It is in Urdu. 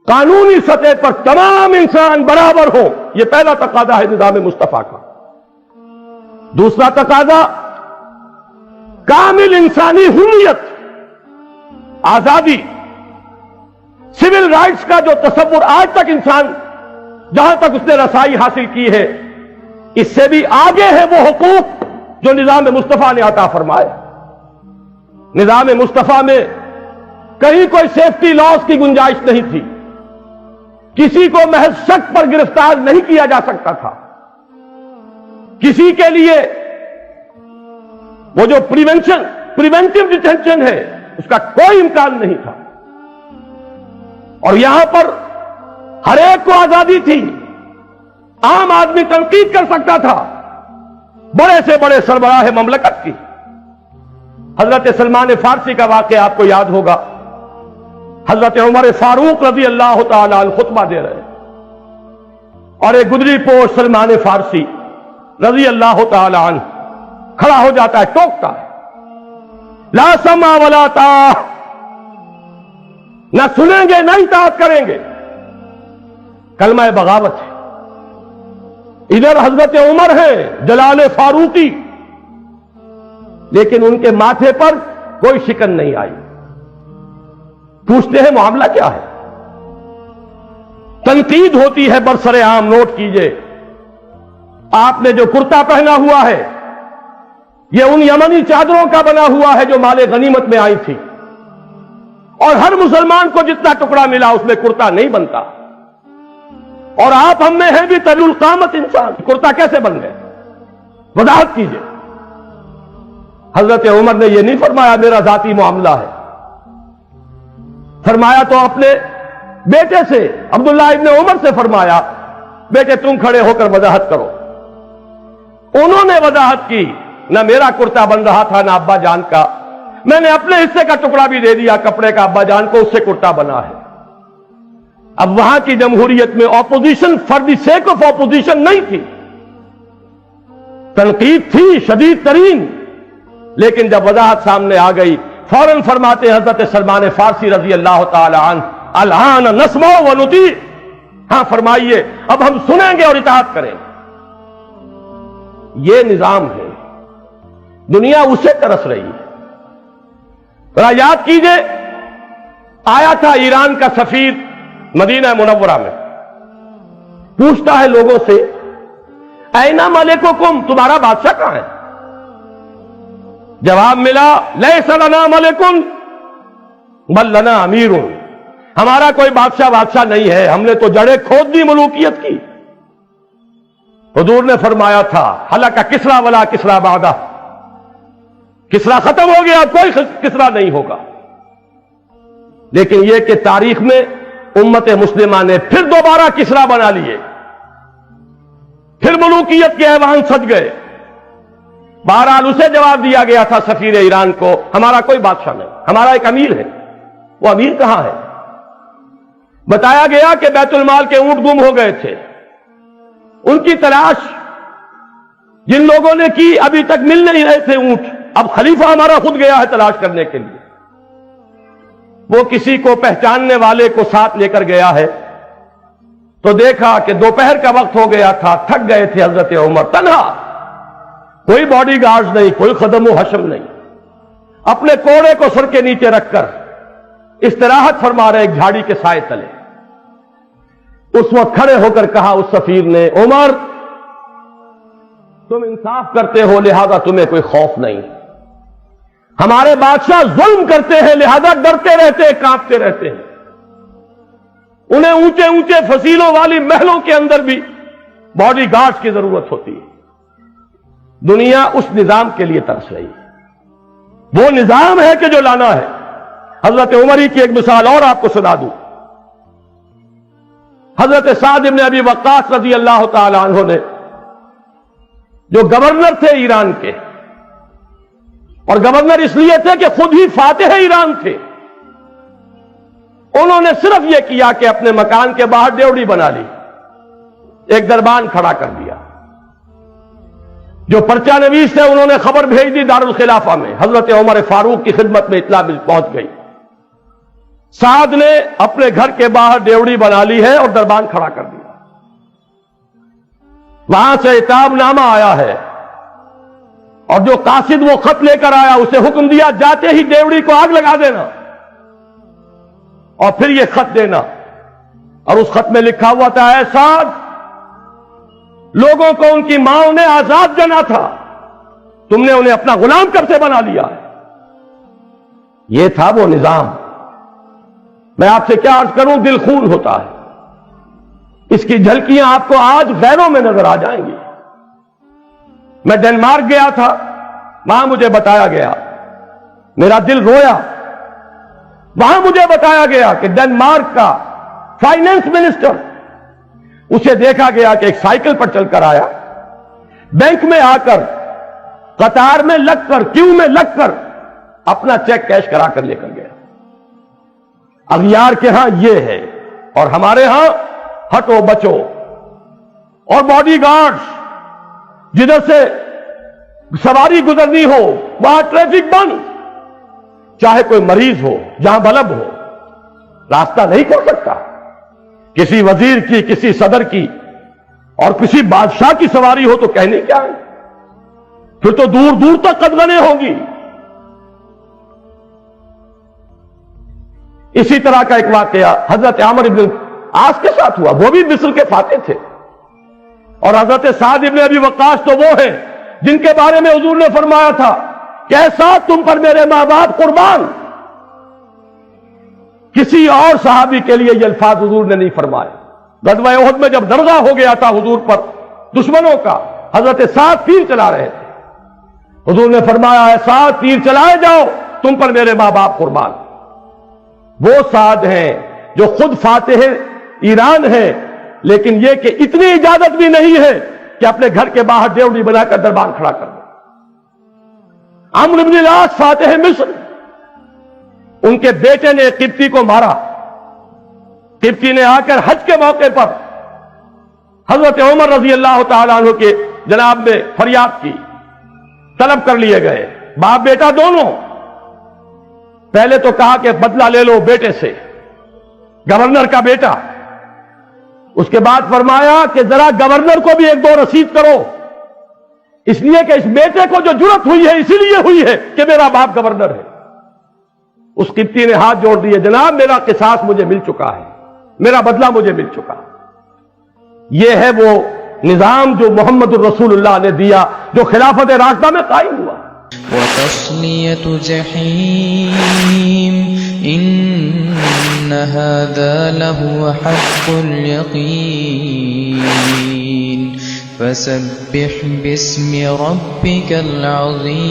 قانونی سطح پر تمام انسان برابر ہو، یہ پہلا تقاضا ہے نظام مصطفیٰ کا۔ دوسرا تقاضا کامل انسانی حریت، آزادی، سول رائٹس کا جو تصور آج تک انسان جہاں تک اس نے رسائی حاصل کی ہے، اس سے بھی آگے ہے وہ حقوق جو نظام مصطفیٰ نے عطا فرمائے۔ نظام مصطفیٰ میں کہیں کوئی سیفٹی لاس کی گنجائش نہیں تھی، کسی کو محض شک پر گرفتار نہیں کیا جا سکتا تھا، کسی کے لیے وہ جو پریونٹیو ڈیٹینشن ہے اس کا کوئی امکان نہیں تھا، اور یہاں پر ہر ایک کو آزادی تھی، عام آدمی تنقید کر سکتا تھا بڑے سے بڑے سربراہ مملکت کی۔ حضرت سلمان فارسی کا واقعہ آپ کو یاد ہوگا، حضرت عمر فاروق رضی اللہ تعالی عنہ خطبہ دے رہے اور ایک گدری پوش سلمان فارسی رضی اللہ تعالی عنہ کھڑا ہو جاتا ہے، ٹوکتا ہے، لا سمع ولا طاعہ، نہ سنیں گے نہ اطاعت کریں گے، کلمہ بغاوت ہے۔ ادھر حضرت عمر ہیں جلال فاروقی، لیکن ان کے ماتھے پر کوئی شکن نہیں آئی۔ پوچھتے ہیں معاملہ کیا ہے؟ تنقید ہوتی ہے برسر عام، نوٹ کیجئے، آپ نے جو کرتا پہنا ہوا ہے یہ ان یمنی چادروں کا بنا ہوا ہے جو مال غنیمت میں آئی تھی، اور ہر مسلمان کو جتنا ٹکڑا ملا اس میں کرتا نہیں بنتا، اور آپ ہم میں ہیں بھی طویل القامت انسان، کرتا کیسے بن گئے؟ وضاحت کیجئے۔ حضرت عمر نے یہ نہیں فرمایا میرا ذاتی معاملہ ہے، فرمایا تو اپنے بیٹے سے عبداللہ ابن عمر سے فرمایا، بیٹے تم کھڑے ہو کر وضاحت کرو۔ انہوں نے وضاحت کی، نہ میرا کرتا بن رہا تھا نہ ابا جان کا، میں نے اپنے حصے کا ٹکڑا بھی دے دیا کپڑے کا ابا جان کو، اس سے کرتا بنا ہے۔ اب وہاں کی جمہوریت میں opposition for the sake of opposition نہیں تھی، تنقید تھی شدید ترین، لیکن جب وضاحت سامنے آ گئی فوراً فرماتے حضرت سلمان فارسی رضی اللہ تعالی عنہ، الآن نسمع و نطیع، ہاں فرمائیے اب ہم سنیں گے اور اطاعت کریں گے۔ یہ نظام ہے، دنیا اسے ترس رہی ہے۔ ذرا یاد کیجئے، آیا تھا ایران کا سفیر مدینہ منورہ میں، پوچھتا ہے لوگوں سے اینا ملککم، تمہارا بادشاہ کہاں ہے؟ جواب ملا لیس لنا ملکن بل لنا امیر، ہمارا کوئی بادشاہ نہیں ہے، ہم نے تو جڑیں کھود دی ملوکیت کی۔ حضور نے فرمایا تھا ہلک کسریٰ ولا کسریٰ بعدہ، کسریٰ ختم ہو گیا، کوئی کسریٰ نہیں ہوگا۔ لیکن یہ کہ تاریخ میں امت مسلمہ نے پھر دوبارہ کسریٰ بنا لیے، پھر ملوکیت کے ایوان سج گئے۔ بہرحال اسے جواب دیا گیا تھا سفیر ایران کو، ہمارا کوئی بادشاہ نہیں، ہمارا ایک امیر ہے۔ وہ امیر کہاں ہے؟ بتایا گیا کہ بیت المال کے اونٹ گم ہو گئے تھے، ان کی تلاش جن لوگوں نے کی ابھی تک مل نہیں رہے تھے اونٹ، اب خلیفہ ہمارا خود گیا ہے تلاش کرنے کے لیے۔ وہ کسی کو پہچاننے والے کو ساتھ لے کر گیا ہے تو دیکھا کہ دوپہر کا وقت ہو گیا تھا، تھک گئے تھے حضرت عمر، تنہا، کوئی باڈی گارڈز نہیں، کوئی خدم و حشم نہیں، اپنے کوڑے کو سر کے نیچے رکھ کر استراحت فرما رہے ایک جھاڑی کے سائے تلے۔ اس وقت کھڑے ہو کر کہا اس سفیر نے، عمر تم انصاف کرتے ہو لہذا تمہیں کوئی خوف نہیں، ہمارے بادشاہ ظلم کرتے ہیں لہذا ڈرتے رہتے ہیں، کانپتے رہتے ہیں، انہیں اونچے اونچے فصیلوں والی محلوں کے اندر بھی باڈی گارڈز کی ضرورت ہوتی ہے۔ دنیا اس نظام کے لیے ترس رہی ہے، وہ نظام ہے کہ جو لانا ہے۔ حضرت عمر کی ایک مثال اور آپ کو سنا دوں، حضرت سعد بن ابی وقاص رضی اللہ تعالی عنہ نے، جو گورنر تھے ایران کے، اور گورنر اس لیے تھے کہ خود ہی فاتح ایران تھے، انہوں نے صرف یہ کیا کہ اپنے مکان کے باہر ڈیوڑی بنا لی، ایک دربان کھڑا کر دیا، جو پرچہ نویس تھے انہوں نے خبر بھیج دی دارالخلافہ میں، حضرت عمر فاروق کی خدمت میں اطلاع پہنچ گئی، سعد نے اپنے گھر کے باہر ڈیوڑی بنا لی ہے اور دربان کھڑا کر دیا. وہاں سے عتاب نامہ آیا ہے اور جو قاصد وہ خط لے کر آیا اسے حکم دیا جاتے ہی ڈیوڑی کو آگ لگا دینا اور پھر یہ خط دینا. اور اس خط میں لکھا ہوا تھا اے سعد، لوگوں کو ان کی ماں نے آزاد جنا تھا، تم نے انہیں اپنا غلام کب سے بنا لیا ہے. یہ تھا وہ نظام. میں آپ سے کیا عرض کروں، دل خون ہوتا ہے. اس کی جھلکیاں آپ کو آج غیروں میں نظر آ جائیں گی. میں ڈنمارک گیا تھا، وہاں مجھے بتایا گیا، میرا دل رویا. وہاں مجھے بتایا گیا کہ ڈنمارک کا فائنانس منسٹر، اسے دیکھا گیا کہ ایک سائیکل پر چل کر آیا، بینک میں آ کر قطار میں لگ کر کیو میں لگ کر اپنا چیک کیش کرا کر لے کر گیا. اغیار کے ہاں یہ ہے، اور ہمارے ہاں ہٹو بچو اور باڈی گارڈز، جدھر سے سواری گزرنی ہو وہاں ٹریفک بند، چاہے کوئی مریض ہو جہاں بلب ہو راستہ نہیں کھول سکتا. کسی وزیر کی، کسی صدر کی اور کسی بادشاہ کی سواری ہو تو کہنے کیا ہے، پھر تو دور دور تک قدغنیں ہوں گی. اسی طرح کا ایک واقعہ حضرت عامر ابن عاص کے ساتھ ہوا. وہ بھی مصر کے فاتح تھے. اور حضرت سعد ابن ابی وقاص تو وہ ہیں جن کے بارے میں حضور نے فرمایا تھا کہ اے سعد تم پر میرے ماں باپ قربان. کسی اور صحابی کے لیے یہ الفاظ حضور نے نہیں فرمائے. غزوہ احد میں جب درغہ ہو گیا تھا حضور پر دشمنوں کا، حضرت سعد تیر چلا رہے تھے. حضور نے فرمایا اے سعد تیر چلائے جاؤ، تم پر میرے ماں باپ قربان. وہ سعد ہیں جو خود فاتح ایران ہیں، لیکن یہ کہ اتنی اجازت بھی نہیں ہے کہ اپنے گھر کے باہر ڈیوڑی بنا کر دربان کھڑا کر دیں. عمرو بن العاص فاتح مصر، ان کے بیٹے نے ایک قبطی کو مارا. قبطی نے آ کر حج کے موقع پر حضرت عمر رضی اللہ تعالیٰ عنہ کے جناب میں فریاد کی، طلب کر لیے گئے باپ بیٹا دونوں. پہلے تو کہا کہ بدلہ لے لو بیٹے سے، گورنر کا بیٹا. اس کے بعد فرمایا کہ ذرا گورنر کو بھی ایک دو رسید کرو، اس لیے کہ اس بیٹے کو جو جرت ہوئی ہے اسی لیے ہوئی ہے کہ میرا باپ گورنر ہے. اس قبطی نے ہاتھ جوڑ دیے، جناب میرا قصاص مجھے مل چکا ہے، میرا بدلہ مجھے مل چکا. یہ ہے وہ نظام جو محمد الرسول اللہ نے دیا، جو خلافت راشدہ میں قائم ہوا. وَتَصْلِيَةُ جَحِيمٍ إِنَّ هَذَا لَهُوَ حَقُّ الْيَقِينِ فَسَبِّحْ بِاسْمِ رَبِّكَ الْعَظِيمِ.